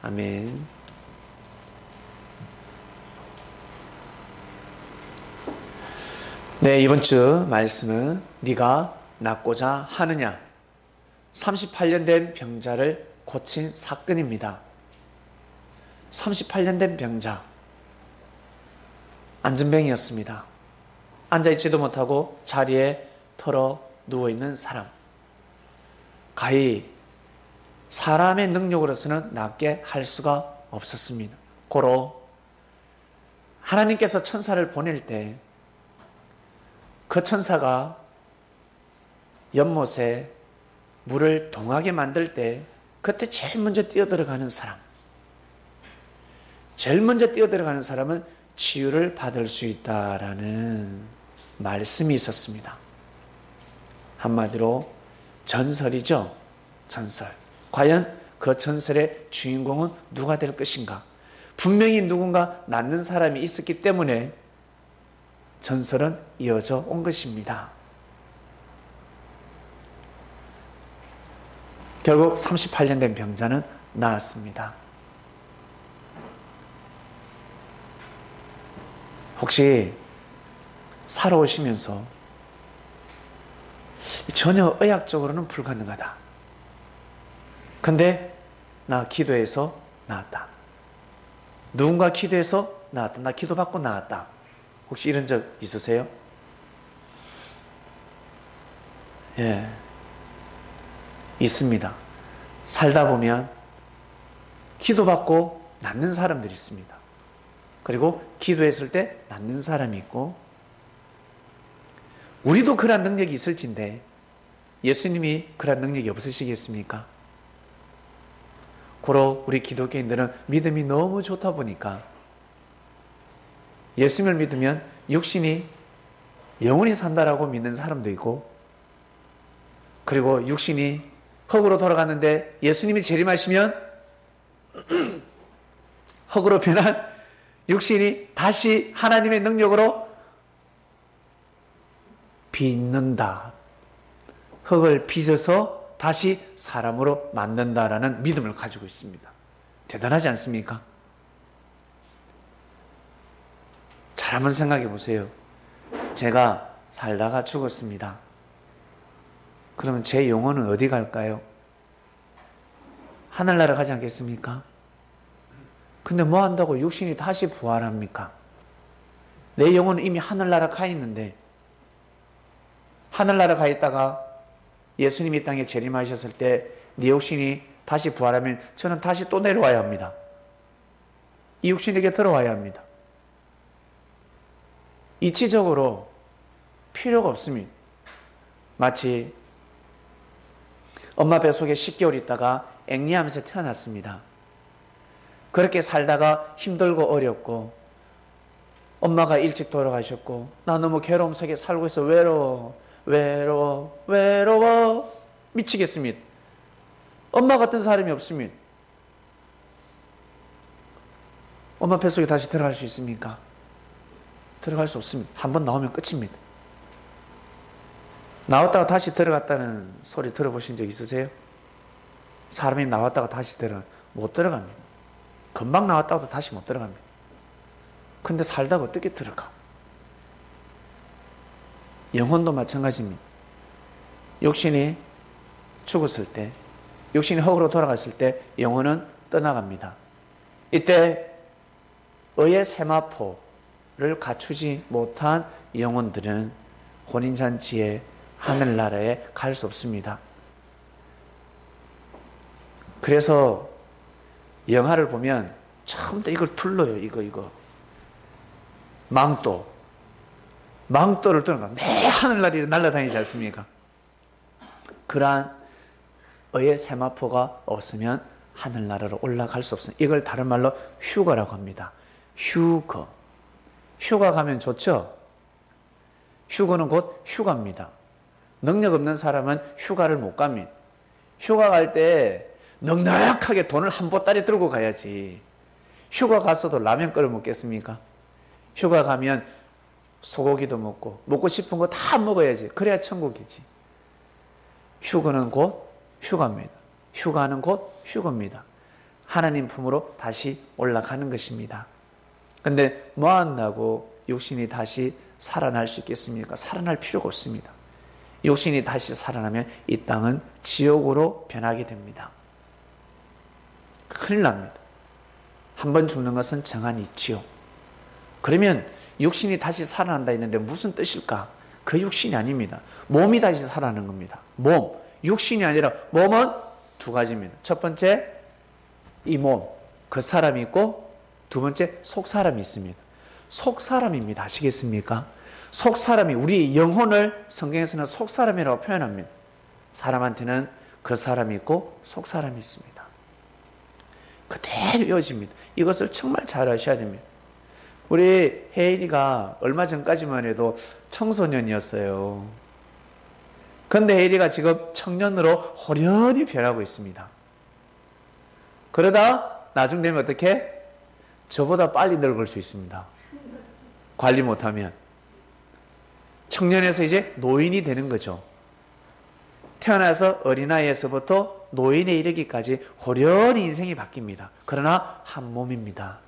아멘. 네, 이번 주 말씀은 네가 낫고자 하느냐, 38년 된 병자를 고친 사건입니다. 38년 된 병자, 안전병이었습니다. 앉아있지도 못하고 자리에 털어 누워있는 사람, 가히 사람의 능력으로서는 낫게 할 수가 없었습니다. 고로 하나님께서 천사를 보낼 때 그 천사가 연못에 물을 동하게 만들 때 그때 제일 먼저 뛰어들어가는 사람, 제일 먼저 뛰어들어가는 사람은 치유를 받을 수 있다라는 말씀이 있었습니다. 한마디로 전설이죠. 전설. 과연 그 전설의 주인공은 누가 될 것인가? 분명히 누군가 낫는 사람이 있었기 때문에 전설은 이어져 온 것입니다. 결국 38년 된 병자는 나았습니다. 혹시 살아오시면서 전혀 의학적으로는 불가능하다. 근데 나 기도해서 나았다. 누군가 기도해서 나았다. 나 기도받고 나았다. 혹시 이런 적 있으세요? 예, 있습니다. 살다 보면 기도받고 낫는 사람들이 있습니다. 그리고 기도했을 때 낫는 사람이 있고, 우리도 그런 능력이 있을진데 예수님이 그런 능력이 없으시겠습니까? 고로 우리 기독교인들은 믿음이 너무 좋다 보니까 예수님을 믿으면 육신이 영원히 산다라고 믿는 사람도 있고, 그리고 육신이 흙으로 돌아갔는데 예수님이 재림하시면 흙으로 변한 육신이 다시 하나님의 능력으로 빚는다. 흙을 빚어서 다시 사람으로 만든다라는 믿음을 가지고 있습니다. 대단하지 않습니까? 잘 한번 생각해 보세요. 제가 살다가 죽었습니다. 그러면 제 영혼은 어디 갈까요? 하늘나라 가지 않겠습니까? 근데 뭐 한다고 육신이 다시 부활합니까? 내 영혼은 이미 하늘나라 가 있는데, 하늘나라 가 있다가 예수님이 이 땅에 재림하셨을 때 네 육신이 다시 부활하면 저는 다시 또 내려와야 합니다. 이 육신에게 들어와야 합니다. 이치적으로 필요가 없습니다. 마치 엄마 뱃속에 10개월 있다가 앵리하면서 태어났습니다. 그렇게 살다가 힘들고 어렵고 엄마가 일찍 돌아가셨고 나 너무 괴로움 속에 살고 있어. 외로워 미치겠습니다. 엄마 같은 사람이 없습니다. 엄마 뱃속에 다시 들어갈 수 있습니까? 들어갈 수 없습니다. 한번 나오면 끝입니다. 나왔다가 다시 들어갔다는 소리 들어보신 적 있으세요? 사람이 나왔다가 다시 못 들어갑니다. 금방 나왔다가도 다시 못 들어갑니다. 근데 살다가 어떻게 들어가? 영혼도 마찬가지입니다. 육신이 죽었을 때, 육신이 흙으로 돌아갔을 때 영혼은 떠나갑니다. 이때 의의 세마포를 갖추지 못한 영혼들은 혼인잔치에 하늘나라에 갈 수 없습니다. 그래서 영화를 보면 처음부터 이걸 둘러요. 이거 망토를 뚫는 거. 매 하늘나라에 날아다니지 않습니까? 그러한 의의 세마포가 없으면 하늘나라로 올라갈 수 없습니다. 이걸 다른 말로 휴거라고 합니다. 휴거. 휴가 가면 좋죠? 휴거는 곧 휴가입니다. 능력 없는 사람은 휴가를 못 갑니다. 휴가 갈 때 넉넉하게 돈을 한 보따리 들고 가야지. 휴가 갔어도 라면 끓여 먹겠습니까? 휴가 가면 소고기도 먹고 싶은 거 다 먹어야지. 그래야 천국이지. 휴거는 곧 휴가입니다. 휴가는 곧 휴거입니다. 하나님 품으로 다시 올라가는 것입니다. 근데 뭐 한다고 육신이 다시 살아날 수 있겠습니까? 살아날 필요가 없습니다. 육신이 다시 살아나면 이 땅은 지옥으로 변하게 됩니다. 큰일 납니다. 한번 죽는 것은 정한이 있지요. 그러면 육신이 다시 살아난다 했는데 무슨 뜻일까? 그 육신이 아닙니다. 몸이 다시 살아나는 겁니다. 몸, 육신이 아니라 몸은 두 가지입니다. 첫 번째, 이 몸, 그 사람이 있고, 두 번째, 속 사람이 있습니다. 속 사람입니다. 아시겠습니까? 속 사람이, 우리 영혼을 성경에서는 속 사람이라고 표현합니다. 사람한테는 그 사람이 있고 속 사람이 있습니다. 그대로 이어집니다. 이것을 정말 잘 아셔야 됩니다. 우리 혜일이가 얼마 전까지만 해도 청소년이었어요. 그런데 혜일이가 지금 청년으로 호련히 변하고 있습니다. 그러다 나중 되면 어떻게? 저보다 빨리 늙을 수 있습니다. 관리 못하면. 청년에서 이제 노인이 되는 거죠. 태어나서 어린아이에서부터 노인에 이르기까지 호련히 인생이 바뀝니다. 그러나 한 몸입니다.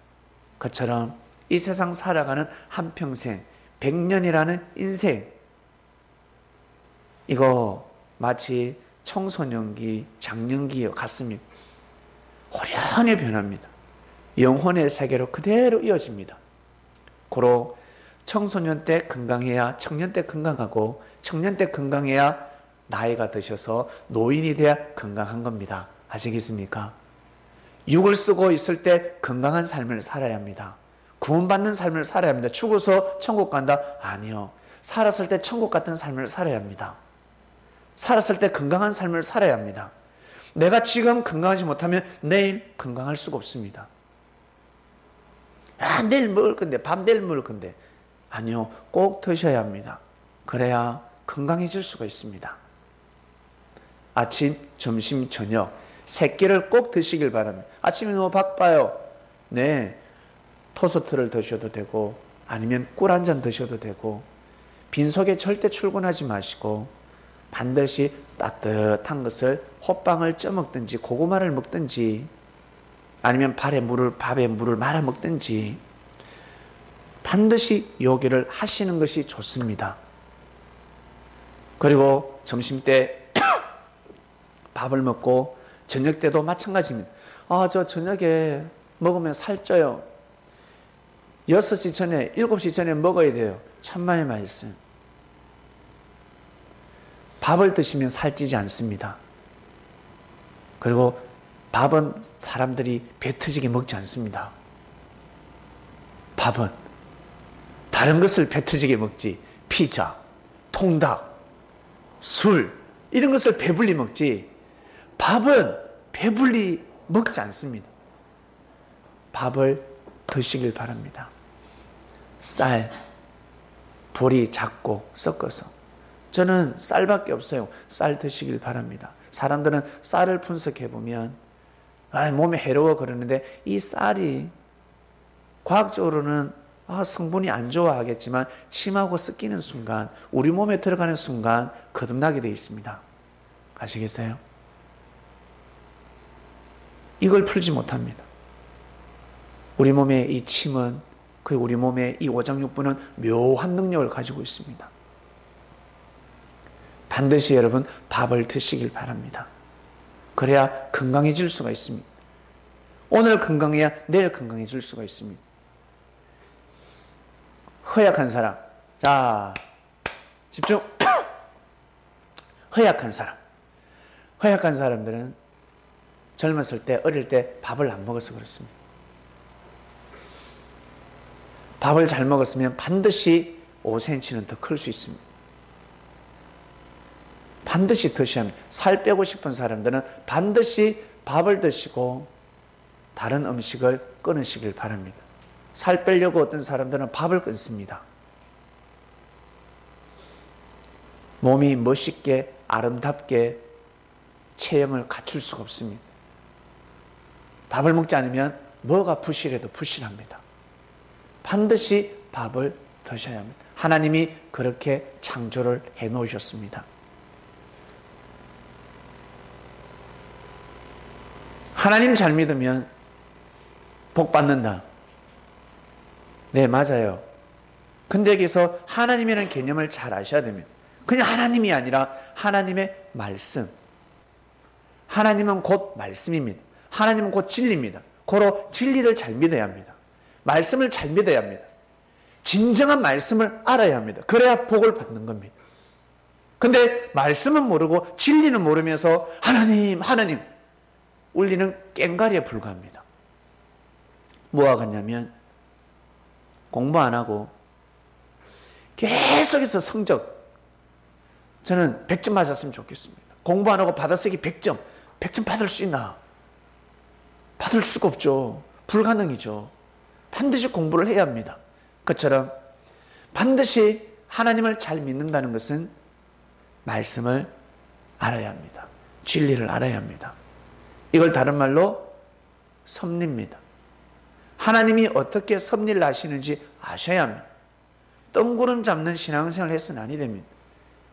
그처럼 이 세상 살아가는 한평생, 100년이라는 인생, 이거 마치 청소년기, 장년기 같습니다. 호련히 변합니다. 영혼의 세계로 그대로 이어집니다. 고로 청소년 때 건강해야 청년 때 건강하고, 청년 때 건강해야 나이가 드셔서 노인이 돼야 건강한 겁니다. 아시겠습니까? 육을 쓰고 있을 때 건강한 삶을 살아야 합니다. 구원받는 삶을 살아야 합니다. 죽어서 천국 간다? 아니요. 살았을 때 천국 같은 삶을 살아야 합니다. 살았을 때 건강한 삶을 살아야 합니다. 내가 지금 건강하지 못하면 내일 건강할 수가 없습니다. 아, 내일 먹을 건데, 밤 내일 먹을 건데. 아니요. 꼭 드셔야 합니다. 그래야 건강해질 수가 있습니다. 아침, 점심, 저녁 세 끼를 꼭 드시길 바랍니다. 아침에 너무 바빠요. 네, 토스트를 드셔도 되고, 아니면 꿀 한 잔 드셔도 되고, 빈속에 절대 출근하지 마시고 반드시 따뜻한 것을, 호빵을 쪄 먹든지 고구마를 먹든지, 아니면 밥에 물을 말아 먹든지 반드시 요기를 하시는 것이 좋습니다. 그리고 점심때 밥을 먹고 저녁 때도 마찬가지입니다. 아, 저 저녁에 먹으면 살쪄요. 6시 전에, 7시 전에 먹어야 돼요. 천만의 말씀. 밥을 드시면 살찌지 않습니다. 그리고 밥은 사람들이 배 터지게 먹지 않습니다. 밥은 다른 것을 배 터지게 먹지, 피자, 통닭, 술, 이런 것을 배불리 먹지, 밥은 배불리 먹지 않습니다. 밥을 드시길 바랍니다. 쌀, 보리 작고 섞어서. 저는 쌀밖에 없어요. 쌀 드시길 바랍니다. 사람들은 쌀을 분석해보면 몸에 해로워 그러는데, 이 쌀이 과학적으로는 성분이 안 좋아 하겠지만 침하고 섞이는 순간, 우리 몸에 들어가는 순간 거듭나게 되어 있습니다. 아시겠어요? 이걸 풀지 못합니다. 우리 몸의 이 침은, 그리고 우리 몸의 이 오장육부는 묘한 능력을 가지고 있습니다. 반드시 여러분 밥을 드시길 바랍니다. 그래야 건강해질 수가 있습니다. 오늘 건강해야 내일 건강해질 수가 있습니다. 허약한 사람, 자, 집중. 허약한 사람, 허약한 사람들은 젊었을 때, 어릴 때 밥을 안 먹어서 그렇습니다. 밥을 잘 먹었으면 반드시 5cm는 더 클 수 있습니다. 반드시 드셔야 합니다. 살 빼고 싶은 사람들은 반드시 밥을 드시고 다른 음식을 끊으시길 바랍니다. 살 빼려고 어떤 사람들은 밥을 끊습니다. 몸이 멋있게, 아름답게 체형을 갖출 수가 없습니다. 밥을 먹지 않으면 뭐가 부실해도 부실합니다. 반드시 밥을 드셔야 합니다. 하나님이 그렇게 창조를 해 놓으셨습니다. 하나님 잘 믿으면 복 받는다. 네, 맞아요. 근데 여기서 하나님이라는 개념을 잘 아셔야 됩니다. 그냥 하나님이 아니라 하나님의 말씀. 하나님은 곧 말씀입니다. 하나님은 곧 진리입니다. 고로 진리를 잘 믿어야 합니다. 말씀을 잘 믿어야 합니다. 진정한 말씀을 알아야 합니다. 그래야 복을 받는 겁니다. 근데 말씀은 모르고 진리는 모르면서 하나님, 하나님 울리는 꽹과리에 불과합니다. 뭐가 같냐면 공부 안 하고 계속해서 성적 저는 100점 맞았으면 좋겠습니다. 공부 안 하고 받아쓰기 100점. 100점 받을 수 있나? 받을 수가 없죠. 불가능이죠. 반드시 공부를 해야 합니다. 그처럼 반드시 하나님을 잘 믿는다는 것은 말씀을 알아야 합니다. 진리를 알아야 합니다. 이걸 다른 말로 섭리입니다. 하나님이 어떻게 섭리를 하시는지 아셔야 합니다. 뜬구름 잡는 신앙생활을 해서는 아니 됩니다.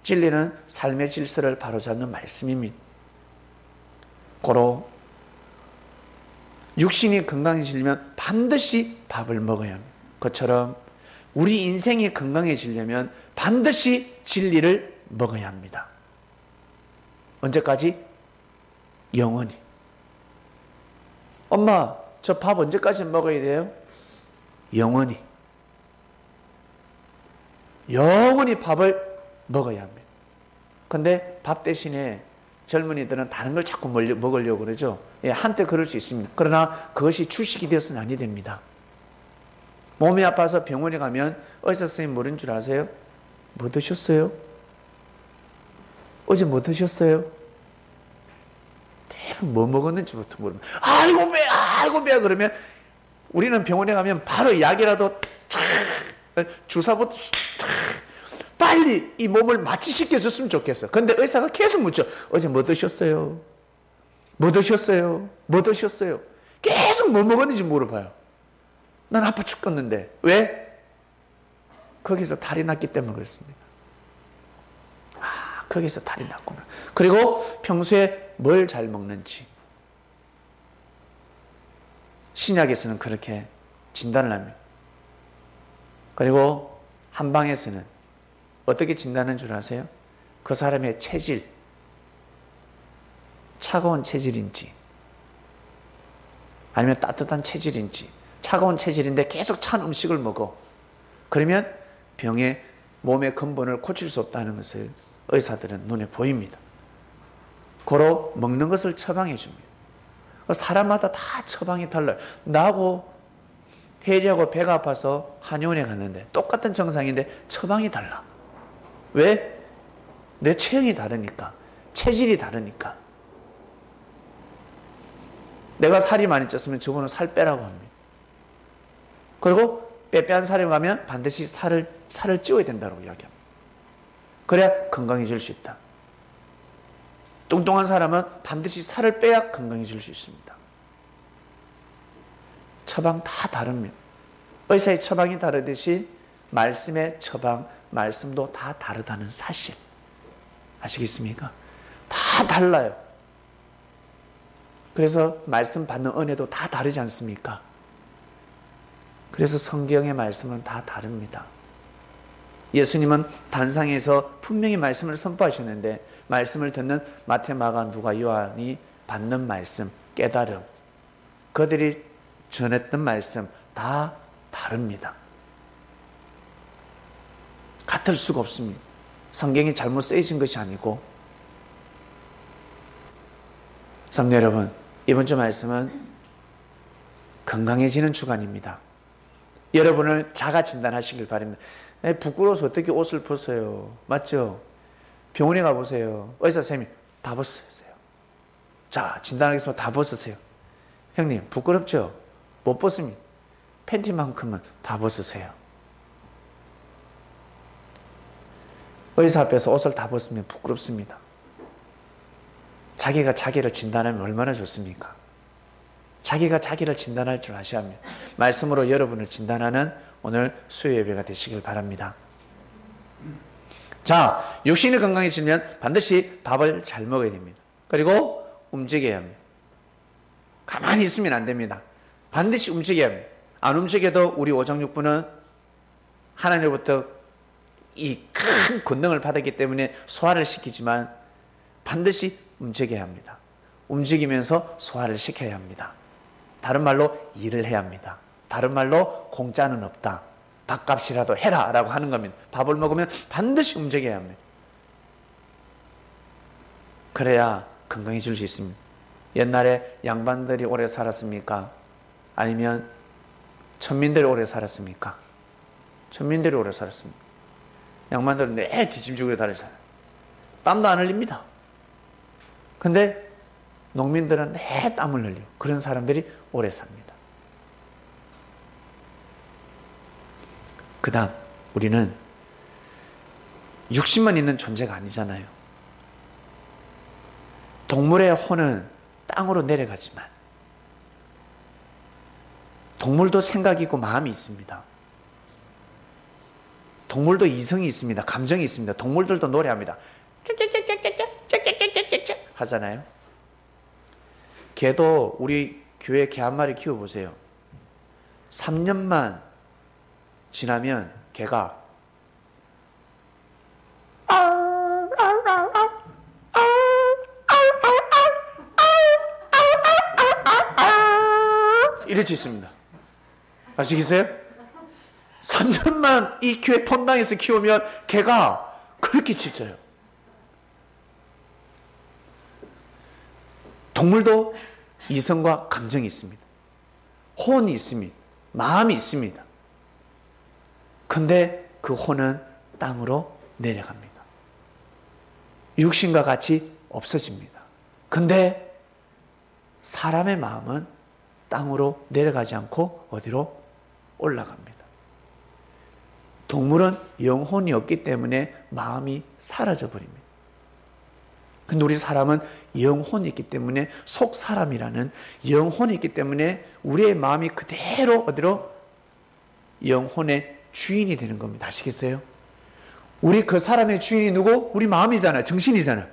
진리는 삶의 질서를 바로잡는 말씀입니다. 고로 육신이 건강해지려면 반드시 밥을 먹어야 합니다. 그처럼 우리 인생이 건강해지려면 반드시 진리를 먹어야 합니다. 언제까지? 영원히. 엄마, 저 밥 언제까지 먹어야 돼요? 영원히. 영원히 밥을 먹어야 합니다. 근데 밥 대신에 젊은이들은 다른 걸 자꾸 먹으려고 그러죠. 예, 한때 그럴 수 있습니다. 그러나 그것이 주식이 되어서는 아니 됩니다. 몸이 아파서 병원에 가면 의사 선생님 뭐라는 줄 아세요? 뭐 드셨어요? 어제 뭐 드셨어요? 대부분 뭐 먹었는지부터 물으면 아이고 배, 아이고 배 그러면 우리는 병원에 가면 바로 약이라도 주사부터 빨리 이 몸을 마취시켜줬으면 좋겠어. 근데 의사가 계속 묻죠. 어제 뭐 드셨어요? 뭐 드셨어요? 뭐 드셨어요? 계속 뭐 먹었는지 물어봐요. 난 아파 죽겠는데. 왜? 거기서 탈이 났기 때문에 그렇습니다. 아, 거기서 탈이 났구나. 그리고 평소에 뭘 잘 먹는지. 신약에서는 그렇게 진단을 합니다. 그리고 한방에서는 어떻게 진단하는 줄 아세요? 그 사람의 체질, 차가운 체질인지 아니면 따뜻한 체질인지. 차가운 체질인데 계속 찬 음식을 먹어. 그러면 병의 몸의 근본을 고칠 수 없다는 것을 의사들은 눈에 보입니다. 고로 먹는 것을 처방해 줍니다. 사람마다 다 처방이 달라요. 나하고 혜리하고 배가 아파서 한의원에 갔는데 똑같은 증상인데 처방이 달라. 왜? 내 체형이 다르니까. 체질이 다르니까. 내가 살이 많이 쪘으면 저분은 살 빼라고 합니다. 그리고 빼빼한 사람이 가면 반드시 살을 찌워야 된다고 이야기합니다. 그래야 건강해질 수 있다. 뚱뚱한 사람은 반드시 살을 빼야 건강해질 수 있습니다. 처방 다 다릅니다. 의사의 처방이 다르듯이 말씀의 처방, 말씀도 다 다르다는 사실. 아시겠습니까? 다 달라요. 그래서 말씀 받는 은혜도 다 다르지 않습니까? 그래서 성경의 말씀은 다 다릅니다. 예수님은 단상에서 분명히 말씀을 선포하셨는데 말씀을 듣는 마태, 마가, 누가, 요한이 받는 말씀, 깨달음, 그들이 전했던 말씀 다 다릅니다. 같을 수가 없습니다. 성경이 잘못 쓰여진 것이 아니고. 성도 여러분, 이번 주 말씀은 건강해지는 주간입니다. 여러분을 자가 진단하시길 바랍니다. 부끄러워서 어떻게 옷을 벗어요? 맞죠? 병원에 가보세요. 의사 선생님이 다 벗으세요. 자, 진단하겠습니다. 다 벗으세요. 형님, 부끄럽죠? 못 벗습니다. 팬티만큼은 다 벗으세요. 의사 앞에서 옷을 다 벗으면 부끄럽습니다. 자기가 자기를 진단하면 얼마나 좋습니까? 자기가 자기를 진단할 줄 아셔야 합니다. 말씀으로 여러분을 진단하는 오늘 수요 예배가 되시길 바랍니다. 자, 육신이 건강해지면 반드시 밥을 잘 먹어야 됩니다. 그리고 움직여야 합니다. 가만히 있으면 안 됩니다. 반드시 움직여야 합니다. 안 움직여도 우리 오장육부는 하나님으로부터 이 큰 권능을 받았기 때문에 소화를 시키지만 반드시 움직여야 합니다. 움직이면서 소화를 시켜야 합니다. 다른 말로 일을 해야 합니다. 다른 말로 공짜는 없다. 밥값이라도 해라 라고 하는 겁니다. 밥을 먹으면 반드시 움직여야 합니다. 그래야 건강해질 수 있습니다. 옛날에 양반들이 오래 살았습니까? 아니면 천민들이 오래 살았습니까? 천민들이 오래 살았습니다. 양반들은 내 뒤짐지고 다니잖아요. 땀도 안 흘립니다. 근데 농민들은 내 땀을 흘려요. 그런 사람들이 오래 삽니다. 그 다음 우리는 육신만 있는 존재가 아니잖아요. 동물의 혼은 땅으로 내려가지만 동물도 생각이 있고 마음이 있습니다. 동물도 이성이 있습니다. 감정이 있습니다. 동물들도 노래합니다. 하잖아요. 개도 우리 교회 개 한 마리 키워보세요. 3년만 지나면 개가 이럴 수 있습니다. 아시겠어요? 3년만 이 교회 본당에서 키우면 개가 그렇게 짖어요. 동물도 이성과 감정이 있습니다. 혼이 있습니다. 마음이 있습니다. 근데 그 혼은 땅으로 내려갑니다. 육신과 같이 없어집니다. 근데 사람의 마음은 땅으로 내려가지 않고 어디로 올라갑니다. 동물은 영혼이 없기 때문에 마음이 사라져 버립니다. 근데 우리 사람은 영혼이 있기 때문에 속 사람이라는 영혼이 있기 때문에 우리의 마음이 그대로 어디로 영혼의 주인이 되는 겁니다. 아시겠어요? 우리 그 사람의 주인이 누구? 우리 마음이잖아요. 정신이잖아요.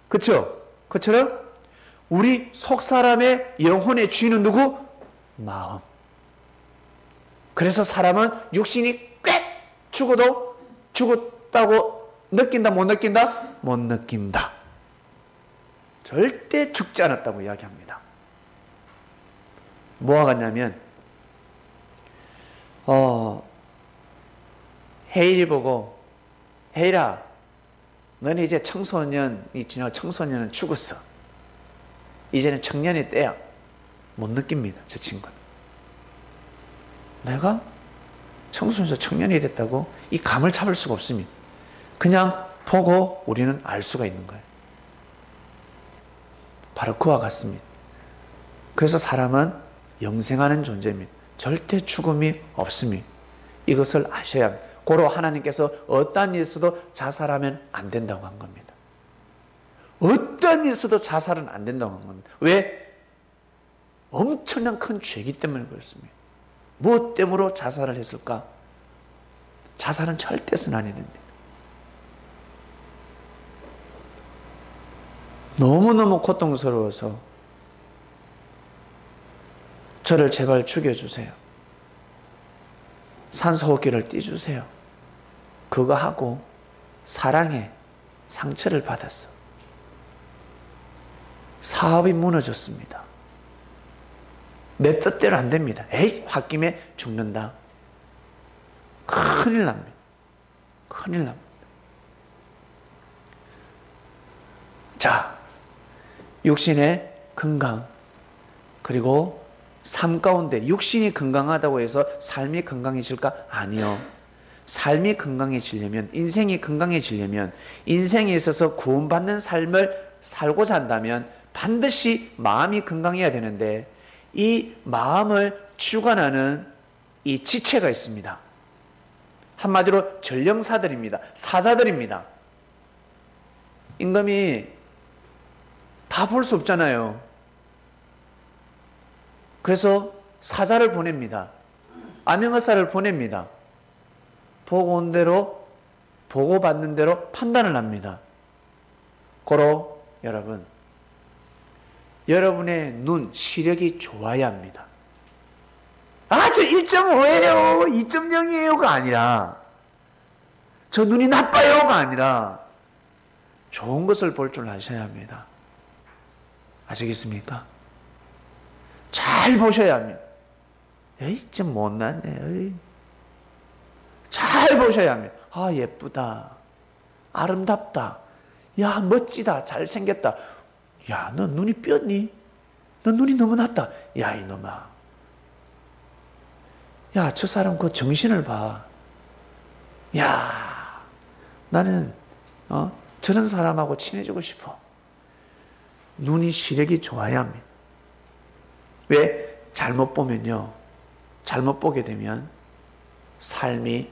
그렇죠? 그처럼 우리 속 사람의 영혼의 주인은 누구? 마음. 그래서 사람은 육신이 꽤 죽어도 죽었다고 느낀다 못 느낀다? 못 느낀다. 절대 죽지 않았다고 이야기합니다. 뭐가 같냐면 헤일이 보고 헤일아 너는 이제 청소년이 지나고 청소년은 죽었어. 이제는 청년의 때야. 못 느낍니다. 저 친구는. 내가 청소년에서 청년이 됐다고 이 감을 잡을 수가 없습니다. 그냥 보고 우리는 알 수가 있는 거예요. 바로 그와 같습니다. 그래서 사람은 영생하는 존재입니다. 절대 죽음이 없습니다. 이것을 아셔야 합니다. 고로 하나님께서 어떠한 일에서도 자살하면 안 된다고 한 겁니다. 어떠한 일에서도 자살은 안 된다고 한 겁니다. 왜? 엄청난 큰 죄이기 때문에 그렇습니다. 무엇 때문에 자살을 했을까? 자살은 절대선 아니 됩니다. 너무너무 고통스러워서 저를 제발 죽여주세요. 산소호흡기를 띄주세요. 그거 하고 사랑에 상처를 받았어. 사업이 무너졌습니다. 내 뜻대로 안 됩니다. 에이, 홧김에 죽는다. 큰일 납니다. 큰일 납니다. 자, 육신의 건강, 그리고 삶 가운데 육신이 건강하다고 해서 삶이 건강해질까? 아니요. 삶이 건강해지려면, 인생이 건강해지려면, 인생에 있어서 구원받는 삶을 살고자 한다면 반드시 마음이 건강해야 되는데 이 마음을 주관하는 이 지체가 있습니다. 한마디로 전령사들입니다. 사자들입니다. 임금이 다 볼 수 없잖아요. 그래서 사자를 보냅니다. 암행어사를 보냅니다. 보고 온 대로, 보고받는 대로 판단을 합니다. 고로 여러분, 여러분의 눈, 시력이 좋아야 합니다. 저 1.5예요, 2.0이에요가 아니라, 저 눈이 나빠요가 아니라, 좋은 것을 볼 줄 아셔야 합니다. 아시겠습니까? 잘 보셔야 합니다. 에이, 좀 못났네. 에이. 잘 보셔야 합니다. 예쁘다. 아름답다. 야, 멋지다. 잘생겼다. 야, 너 눈이 뼈니? 너 눈이 너무 낮다. 야, 이놈아. 야, 저 사람 그 정신을 봐. 야, 나는 저런 사람하고 친해지고 싶어. 눈이 시력이 좋아야 합니다. 왜? 잘못 보면요, 잘못 보게 되면 삶이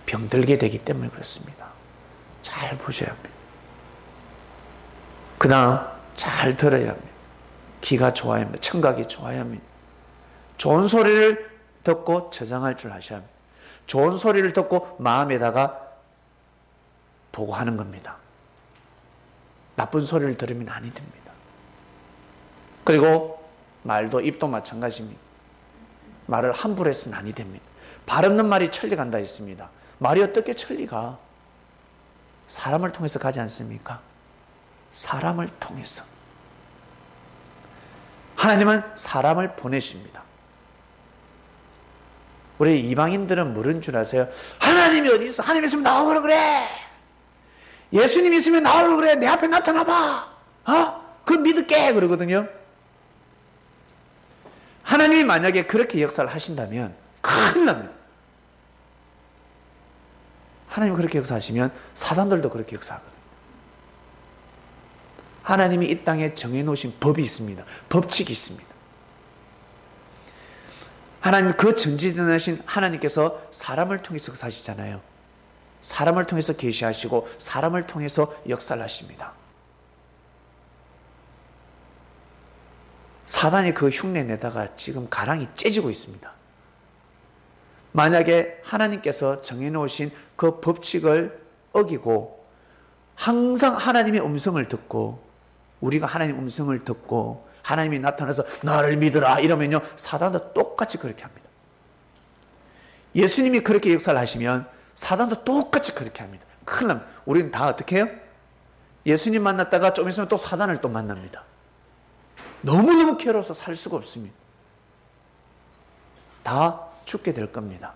병들게 되기 때문에 그렇습니다. 잘 보셔야 합니다. 그 다음 잘 들어야 합니다. 귀가 좋아야 합니다. 청각이 좋아야 합니다. 좋은 소리를 듣고 저장할 줄 아셔야 합니다. 좋은 소리를 듣고 마음에다가 보고하는 겁니다. 나쁜 소리를 들으면 아니 됩니다. 그리고 말도 입도 마찬가지입니다. 말을 함부로 해서는 아니 됩니다. 발 없는 말이 천리 간다 했습니다. 말이 어떻게 천리가? 사람을 통해서 가지 않습니까? 사람을 통해서. 하나님은 사람을 보내십니다. 우리 이방인들은 모르는 줄 아세요? 하나님이 어디 있어? 하나님 있으면 나오라 그래. 예수님 있으면 나오라 그래. 내 앞에 나타나봐. 그거 믿을게. 그러거든요. 하나님이 만약에 그렇게 역사를 하신다면 큰일 납니다. 하나님이 그렇게 역사하시면 사단들도 그렇게 역사하거든요. 하나님이 이 땅에 정해놓으신 법이 있습니다. 법칙이 있습니다. 하나님, 그 전지전능하신 하나님께서 사람을 통해서 사시잖아요. 사람을 통해서 계시하시고 사람을 통해서 역사를 하십니다. 사단이 그 흉내 내다가 지금 가랑이 째지고 있습니다. 만약에 하나님께서 정해놓으신 그 법칙을 어기고 항상 하나님의 음성을 듣고, 우리가 하나님의 음성을 듣고 하나님이 나타나서 나를 믿으라 이러면요, 사단도 똑같이 그렇게 합니다. 예수님이 그렇게 역사를 하시면 사단도 똑같이 그렇게 합니다. 큰일 납니다. 우리는 다 어떻게 해요? 예수님 만났다가 좀 있으면 또 사단을 또 만납니다. 너무너무 괴로워서 살 수가 없습니다. 다 죽게 될 겁니다.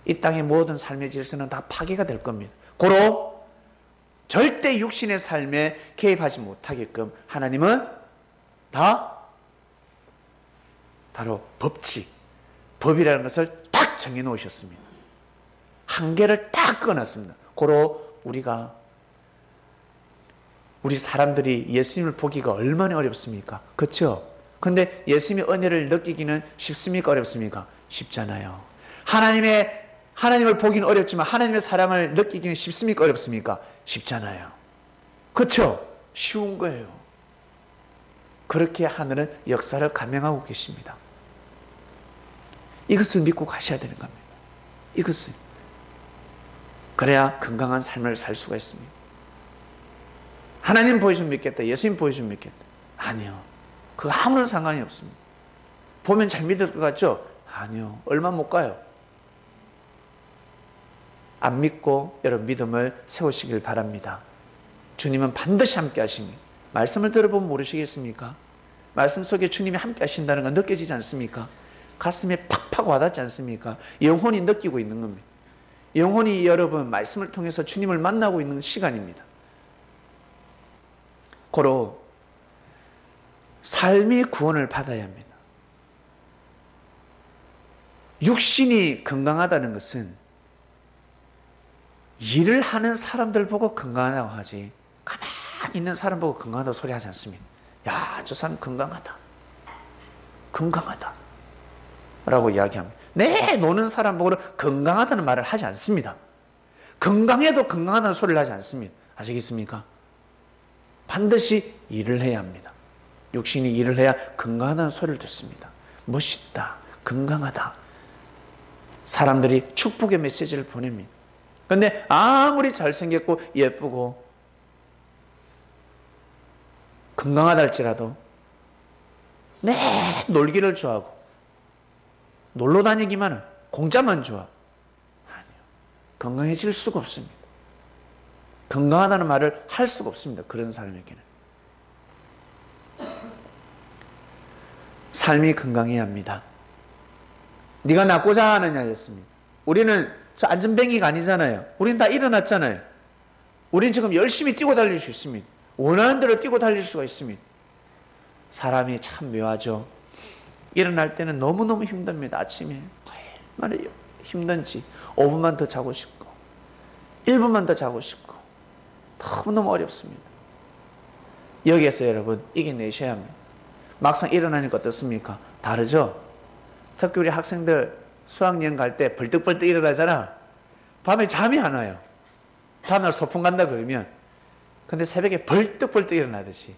이 땅의 모든 삶의 질서는 다 파괴가 될 겁니다. 고로 절대 육신의 삶에 개입하지 못하게끔 하나님은 다 바로 법칙, 법이라는 것을 딱 정해놓으셨습니다. 한계를 딱 끊었습니다. 고로 우리 사람들이 예수님을 보기가 얼마나 어렵습니까? 그렇죠? 근데 예수님의 은혜를 느끼기는 쉽습니까? 어렵습니까? 쉽잖아요. 하나님을 보기는 어렵지만 하나님의 사랑을 느끼기는 쉽습니까? 어렵습니까? 쉽잖아요. 그렇죠? 쉬운 거예요. 그렇게 하늘은 역사를 감행하고 계십니다. 이것을 믿고 가셔야 되는 겁니다. 이것을. 그래야 건강한 삶을 살 수가 있습니다. 하나님 보여주면 믿겠다. 예수님 보여주면 믿겠다. 아니요. 그거 아무런 상관이 없습니다. 보면 잘 믿을 것 같죠? 아니요. 얼마 못 가요. 안 믿고 여러분 믿음을 세우시길 바랍니다. 주님은 반드시 함께 하십니다. 말씀을 들어보면 모르시겠습니까? 말씀 속에 주님이 함께 하신다는 건 느껴지지 않습니까? 가슴에 팍팍 와닿지 않습니까? 영혼이 느끼고 있는 겁니다. 영혼이 여러분 말씀을 통해서 주님을 만나고 있는 시간입니다. 고로 삶의 구원을 받아야 합니다. 육신이 건강하다는 것은 일을 하는 사람들 보고 건강하다고 하지, 가만히 있는 사람 보고 건강하다고 소리 하지 않습니다. 야, 저 사람 건강하다. 건강하다. 라고 이야기합니다. 네, 노는 사람 보고 건강하다는 말을 하지 않습니다. 건강해도 건강하다는 소리를 하지 않습니다. 아시겠습니까? 반드시 일을 해야 합니다. 육신이 일을 해야 건강하다는 소리를 듣습니다. 멋있다. 건강하다. 사람들이 축복의 메시지를 보냅니다. 그런데 아무리 잘생겼고 예쁘고 건강하다 할지라도 내 놀기를 좋아하고 놀러 다니기만 해. 공짜만 좋아. 아니요. 건강해질 수가 없습니다. 건강하다는 말을 할 수가 없습니다. 그런 사람에게는. 삶이 건강해야 합니다. 네가 낫고자 하느냐였습니다. 우리는 저 안전뱅이가 아니잖아요. 우리는 다 일어났잖아요. 우리는 지금 열심히 뛰고 달릴 수 있습니다. 원하는 대로 뛰고 달릴 수가 있습니다. 사람이 참 묘하죠. 일어날 때는 너무너무 힘듭니다. 아침에 얼마나 힘든지 5분만 더 자고 싶고 1분만 더 자고 싶고 너무너무 어렵습니다. 여기에서 여러분 이겨내셔야 합니다. 막상 일어나니까 어떻습니까? 다르죠? 특히 우리 학생들 수학여행 갈 때 벌떡벌떡 일어나잖아. 밤에 잠이 안 와요. 다음날 소풍 간다 그러면. 근데 새벽에 벌떡벌떡 일어나듯이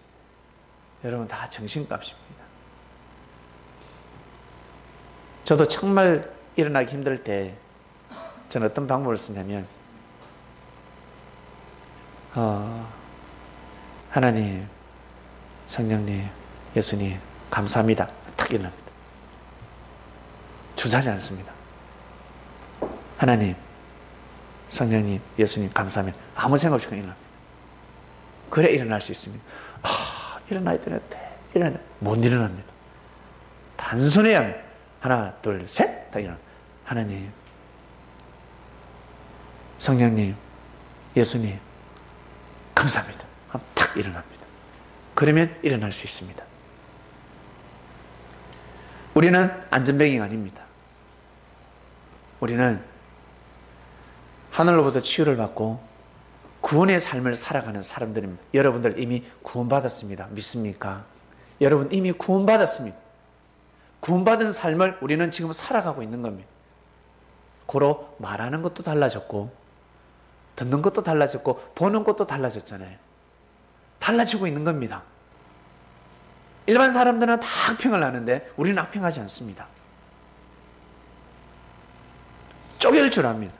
여러분 다 정신값입니다. 저도 정말 일어나기 힘들 때 저는 어떤 방법을 쓰냐면 하나님, 성령님, 예수님 감사합니다. 탁 일어납니다. 주저하지 않습니다. 하나님, 성령님, 예수님 감사합니다. 아무 생각 없이 그냥 일어납니다. 그래 일어날 수 있습니다. 일어나야 되는데 못 일어납니다. 단순해야 합니다. 하나, 둘, 셋! 딱 일어납니다. 하나님, 성령님, 예수님 감사합니다. 탁 일어납니다. 그러면 일어날 수 있습니다. 우리는 안전뱅이가 아닙니다. 우리는 하늘로부터 치유를 받고 구원의 삶을 살아가는 사람들입니다. 여러분들 이미 구원받았습니다. 믿습니까? 여러분 이미 구원받았습니다. 구원받은 삶을 우리는 지금 살아가고 있는 겁니다. 고로 말하는 것도 달라졌고 듣는 것도 달라졌고 보는 것도 달라졌잖아요. 달라지고 있는 겁니다. 일반 사람들은 다 악평을 하는데 우리는 악평하지 않습니다. 쪼갤 줄 압니다.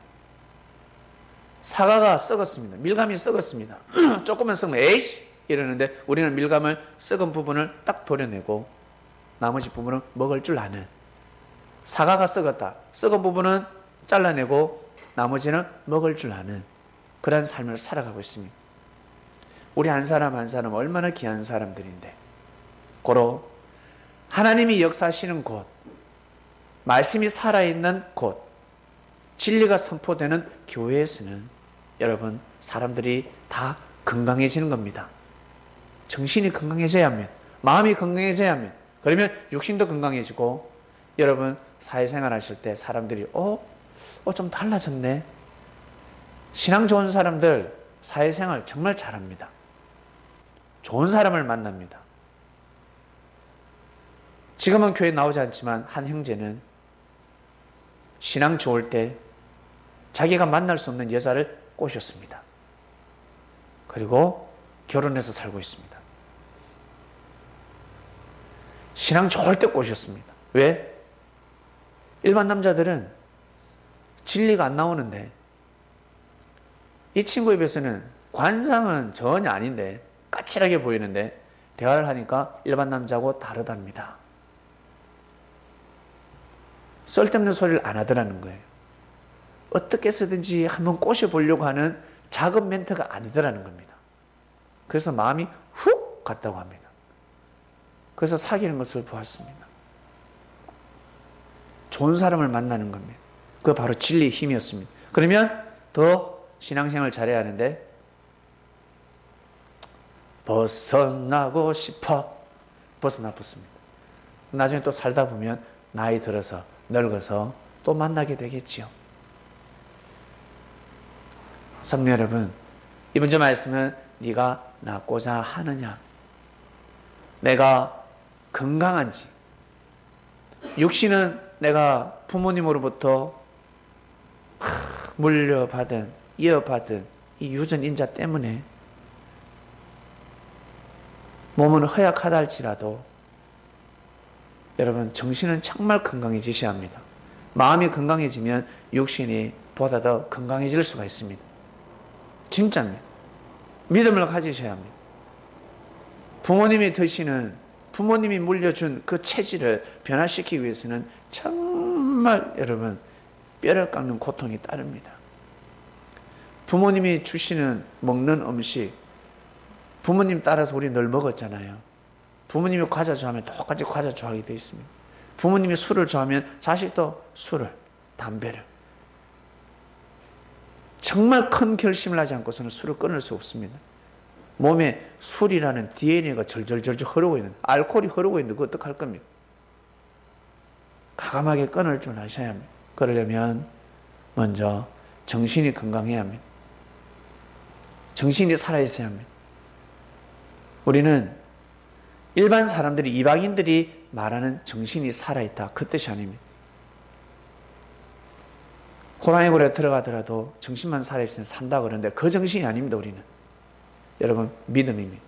사과가 썩었습니다. 밀감이 썩었습니다. 조금만 썩으면 에이씨 이러는데 우리는 밀감을 썩은 부분을 딱 도려내고 나머지 부분은 먹을 줄 아는, 사과가 썩었다. 썩은 부분은 잘라내고 나머지는 먹을 줄 아는 그런 삶을 살아가고 있습니다. 우리 한 사람 한 사람 얼마나 귀한 사람들인데 고로 하나님이 역사하시는 곳, 말씀이 살아있는 곳, 진리가 선포되는 교회에서는 여러분 사람들이 다 건강해지는 겁니다. 정신이 건강해져야 합니다. 마음이 건강해져야 합니다. 그러면 육신도 건강해지고 여러분 사회생활 하실 때 사람들이 좀 달라졌네. 신앙 좋은 사람들 사회생활 정말 잘합니다. 좋은 사람을 만납니다. 지금은 교회 나오지 않지만 한 형제는 신앙 좋을 때 자기가 만날 수 없는 여자를 꼬셨습니다. 그리고 결혼해서 살고 있습니다. 신앙 좋을 때 꼬셨습니다. 왜? 일반 남자들은 진리가 안 나오는데 이 친구에 비해서는 관상은 전혀 아닌데 까칠하게 보이는데 대화를 하니까 일반 남자하고 다르답니다. 쓸데없는 소리를 안 하더라는 거예요. 어떻게 해서든지 한번 꼬셔보려고 하는 작은 멘트가 아니더라는 겁니다. 그래서 마음이 훅 갔다고 합니다. 그래서 사귀는 것을 보았습니다. 좋은 사람을 만나는 겁니다. 그게 바로 진리의 힘이었습니다. 그러면 더 신앙생활을 잘해야 하는데 벗어나고 싶어 벗어나봤습니다. 나중에 또 살다 보면 나이 들어서 늙어서 또 만나게 되겠지요. 성도 여러분, 이번 주 말씀은 네가 낫고자 하느냐, 내가 건강한지, 육신은 내가 부모님으로부터 물려받은 이어받은 이 유전인자 때문에 몸은 허약하다 할지라도 여러분 정신은 정말 건강해지셔야 합니다. 마음이 건강해지면 육신이 보다 더 건강해질 수가 있습니다. 진짜입니다. 믿음을 가지셔야 합니다. 부모님이 드시는, 부모님이 물려준 그 체질을 변화시키기 위해서는 정말 여러분 뼈를 깎는 고통이 따릅니다. 부모님이 주시는 먹는 음식, 부모님 따라서 우리 늘 먹었잖아요. 부모님이 과자 좋아하면 똑같이 과자 좋아하게 되어 있습니다. 부모님이 술을 좋아하면 자식도 술을, 담배를. 정말 큰 결심을 하지 않고서는 술을 끊을 수 없습니다. 몸에 술이라는 DNA가 절절절절 흐르고 있는, 알코올이 흐르고 있는데 그거 어떡할 겁니까? 과감하게 끊을 줄 아셔야 합니다. 그러려면 먼저 정신이 건강해야 합니다. 정신이 살아있어야 합니다. 우리는 일반 사람들이, 이방인들이 말하는 정신이 살아있다, 그 뜻이 아닙니다. 호랑이굴에 들어가더라도 정신만 살아있으면 산다 그러는데 그 정신이 아닙니다. 우리는 여러분 믿음입니다.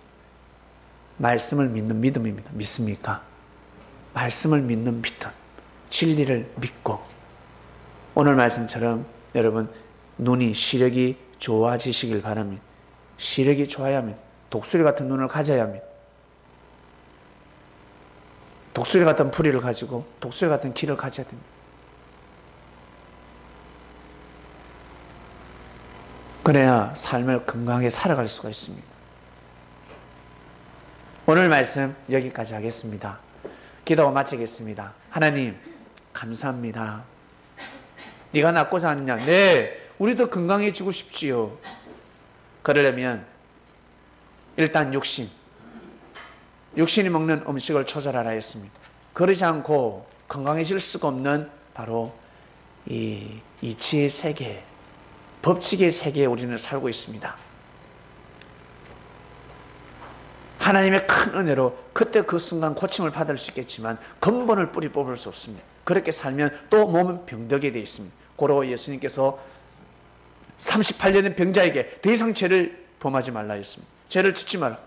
말씀을 믿는 믿음입니다. 믿습니까? 말씀을 믿는 믿음, 진리를 믿고 오늘 말씀처럼 여러분 눈이, 시력이 좋아지시길 바랍니다. 시력이 좋아야 합니다. 독수리 같은 눈을 가져야 합니다. 독수리 같은 부리를 가지고 독수리 같은 귀를 가져야 됩니다. 그래야 삶을 건강하게 살아갈 수가 있습니다. 오늘 말씀 여기까지 하겠습니다. 기도 마치겠습니다. 하나님 감사합니다. 네가 낫고자 하느냐? 네, 우리도 건강해지고 싶지요. 그러려면 일단 육신이 먹는 음식을 조절하라 했습니다. 그러지 않고 건강해질 수가 없는 바로 이 이치의 세계, 법칙의 세계에 우리는 살고 있습니다. 하나님의 큰 은혜로 그때 그 순간 고침을 받을 수 있겠지만 근본을 뿌리 뽑을 수 없습니다. 그렇게 살면 또 몸은 병들게 되어 있습니다. 고로 예수님께서 38년의 병자에게 더 이상 죄를 범하지 말라 했습니다. 죄를 짓지 마라.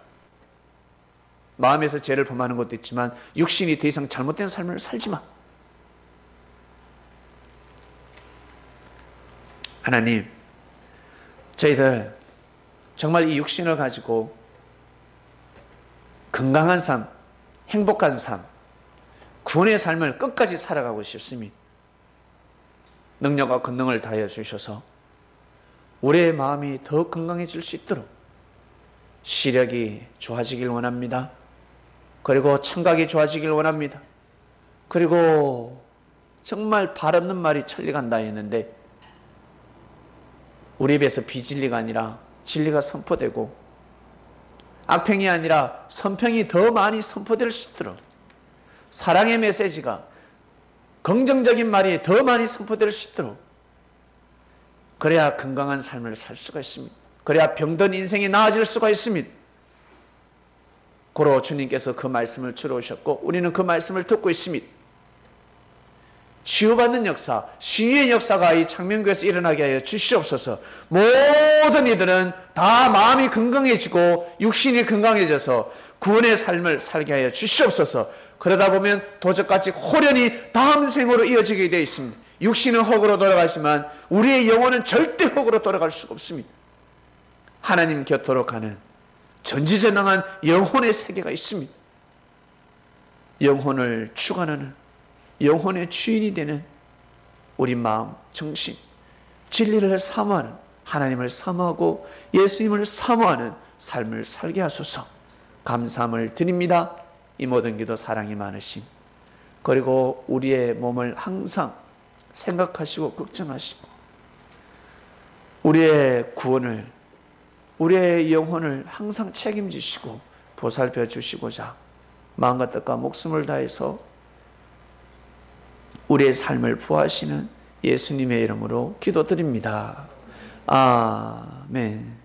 마음에서 죄를 범하는 것도 있지만 육신이 더 이상 잘못된 삶을 살지 마. 하나님, 저희들 정말 이 육신을 가지고 건강한 삶, 행복한 삶, 구원의 삶을 끝까지 살아가고 싶습니다. 능력과 권능을 다하여 주셔서 우리의 마음이 더 건강해질 수 있도록 시력이 좋아지길 원합니다. 그리고 청각이 좋아지길 원합니다. 그리고 정말 발 없는 말이 천리간다 했는데 우리 입에서 비진리가 아니라 진리가 선포되고 악평이 아니라 선평이 더 많이 선포될 수 있도록 사랑의 메시지가, 긍정적인 말이 더 많이 선포될 수 있도록, 그래야 건강한 삶을 살 수가 있습니다. 그래야 병든 인생이 나아질 수가 있습니다. 고로 주님께서 그 말씀을 주러 오셨고 우리는 그 말씀을 듣고 있습니다. 치유받는 역사, 신유의 역사가 이 창명교회에서 일어나게 하여 주시옵소서. 모든 이들은 다 마음이 건강해지고 육신이 건강해져서 구원의 삶을 살게 하여 주시옵소서. 그러다 보면 도적같이 호련히 다음 생으로 이어지게 되어 있습니다. 육신은 흙으로 돌아가지만 우리의 영혼은 절대 흙으로 돌아갈 수가 없습니다. 하나님 곁으로 가는 전지전능한 영혼의 세계가 있습니다. 영혼을 주관하는, 영혼의 주인이 되는 우리 마음, 정신, 진리를 사모하는, 하나님을 사모하고 예수님을 사모하는 삶을 살게 하소서. 감사함을 드립니다. 이 모든 기도 사랑이 많으심, 그리고 우리의 몸을 항상 생각하시고 걱정하시고 우리의 구원을, 우리의 영혼을 항상 책임지시고 보살펴 주시고자 마음과 뜻과 목숨을 다해서 우리의 삶을 부하시는 예수님의 이름으로 기도드립니다. 아멘.